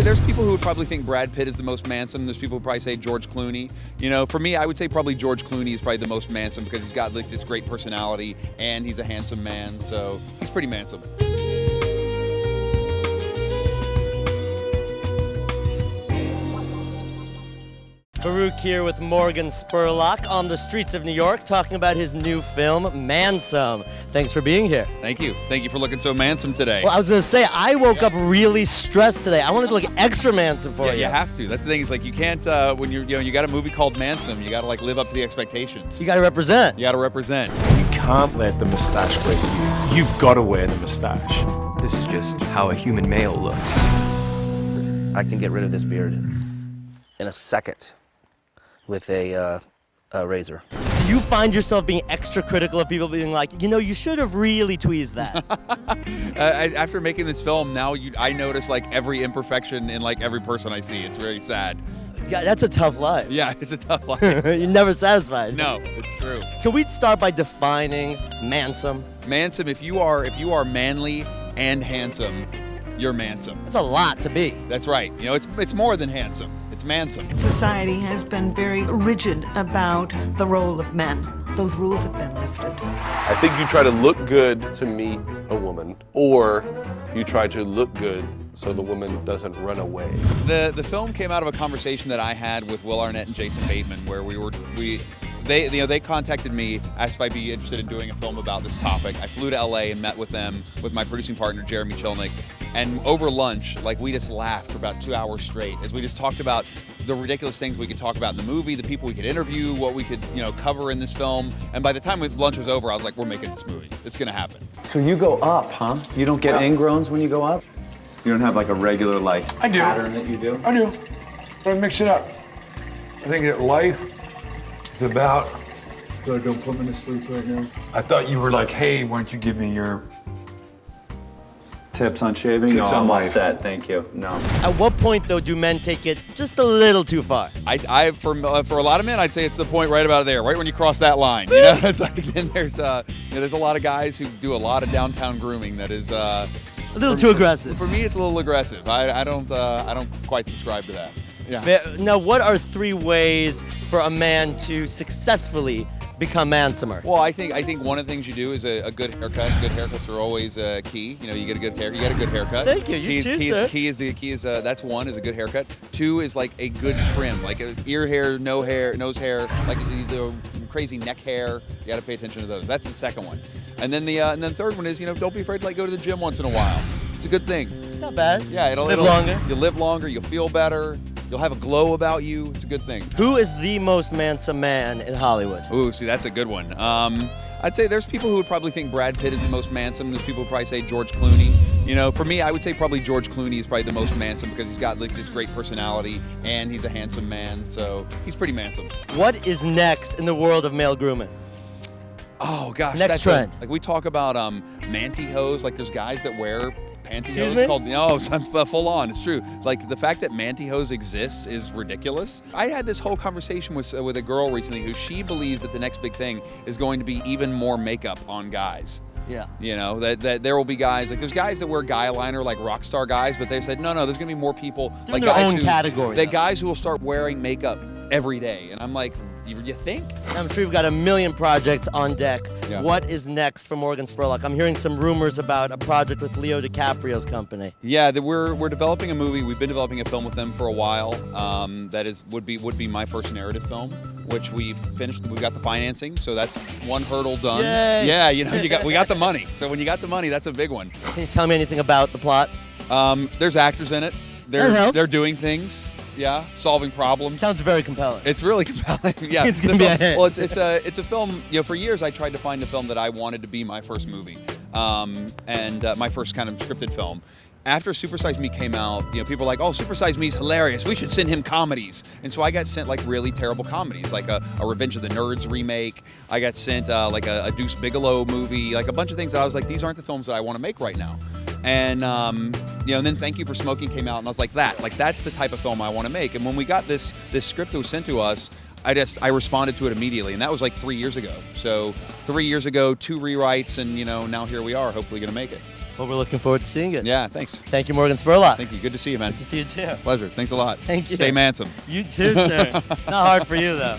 there's people who would probably think Brad Pitt is the most Mansome. There's people who probably say George Clooney. You know, for me, I would say probably George Clooney is probably the most Mansome because he's got like this great personality and he's a handsome man. So he's pretty Mansome. Baruch here with Morgan Spurlock on the streets of New York talking about his new film, Mansome. Thanks for being here. Thank you. Thank you for looking so Mansome today. Well, I was going to say, I woke up really stressed today. I wanted to look extra Mansome for you. Yeah, you have to. That's the thing. Is like you can't, when you got a movie called Mansome, you got to like live up to the expectations. You got to represent. You got to represent. You can't let the mustache break you. You've got to wear the mustache. This is just how a human male looks. I can get rid of this beard in a second with a razor. Do you find yourself being extra critical of people being like, you know, you should have really tweezed that? After making this film, now I notice like every imperfection in like every person I see. It's very sad. Yeah, that's a tough life. Yeah, it's a tough life. You're never satisfied. No, it's true. Can we start by defining Mansome? Mansome, if you are manly and handsome, you're Mansome. That's a lot to be. That's right. You know, it's more than handsome. It's Mansome. Society has been very rigid about the role of men. Those rules have been lifted. I think you try to look good to meet a woman, or you try to look good so the woman doesn't run away. The film came out of a conversation that I had with Will Arnett and Jason Bateman, where they contacted me, asked if I'd be interested in doing a film about this topic. I flew to LA and met with them, with my producing partner Jeremy Chilnick, and over lunch, like we just laughed for about 2 hours straight as we just talked about the ridiculous things we could talk about in the movie, the people we could interview, what we could cover in this film. And by the time lunch was over, I was like, we're making this movie. It's gonna happen. So you go up, huh? You don't get ingrowns when you go up? You don't have like a regular pattern that you do? I do. But I mix it up. I think that life is about. Don't put me to sleep right now. I thought you were like, hey, why don't you give me your tips on shaving? Tips on I'm all life. set, thank you. No. At what point, though, do men take it just a little too far? For a lot of men, I'd say it's the point right about there, right when you cross that line. You know, it's like then there's a lot of guys who do a lot of downtown grooming that is a little too aggressive. For me, it's a little aggressive. I don't quite subscribe to that. Yeah. Now, what are 3 ways for a man to successfully become Mansomer? Well, I think one of the things you do is a good haircut. Good haircuts are always key. You know, you get a good hair. You get a good haircut. Thank you. You too, sir. Key is that's one is a good haircut. 2 is like a good trim, like ear hair, nose hair, like the crazy neck hair. You got to pay attention to those. That's the second one. And then the third one is don't be afraid to like go to the gym once in a while. It's a good thing. It's not bad. Yeah, it'll live longer. You'll live longer. You'll feel better. You'll have a glow about you. It's a good thing. Who is the most Mansome man in Hollywood? Ooh, see, that's a good one. I'd say there's people who would probably think Brad Pitt is the most Mansome. There's people who probably say George Clooney. You know, for me, I would say probably George Clooney is probably the most Mansome because he's got like this great personality and he's a handsome man. So he's pretty Mansome. What is next in the world of male grooming? Oh gosh, next trend. Like we talk about mantyhose. Like there's guys that wear Excuse pantyhose me? called I'm full on. It's true. Like the fact that mantyhose exists is ridiculous. I had this whole conversation with a girl recently who she believes that the next big thing is going to be even more makeup on guys. Yeah. You know, that there will be guys, like there's guys that wear guy liner like rock star guys, but they said, no, there's gonna be more people They're like in their guys own category. The guys who will start wearing makeup every day. And I'm like, you think? I'm sure you've got a million projects on deck. Yeah. What is next for Morgan Spurlock? I'm hearing some rumors about a project with Leo DiCaprio's company. Yeah, we're developing a movie. We've been developing a film with them for a while. Would be my first narrative film, which we've finished. We got the financing, so that's one hurdle done. Yay. Yeah, we got the money. So when you got the money, that's a big one. Can you tell me anything about the plot? There's actors in it. That helps. They're doing things. Yeah, solving problems. Sounds very compelling. It's really compelling. Yeah, It's gonna be a hit. Well, it's a film. You know, for years I tried to find a film that I wanted to be my first movie, and my first kind of scripted film. After Super Size Me came out, people were like, "Oh, Super Size Me's hilarious. We should send him comedies." And so I got sent like really terrible comedies, like a Revenge of the Nerds remake. I got sent like a Deuce Bigalow movie, like a bunch of things that I was like, these aren't the films that I want to make right now. And and then Thank You for Smoking came out, and I was like, that's the type of film I want to make. And when we got this script that was sent to us, I responded to it immediately, and that was like 3 years ago. So 3 years ago, 2 rewrites, and now here we are, hopefully gonna make it. Well, we're looking forward to seeing it. Yeah, thanks. Thank you, Morgan Spurlock. Thank you. Good to see you, man. Good to see you too. Pleasure. Thanks a lot. Thank you. Stay Mansome. You too, sir. It's not hard for you though.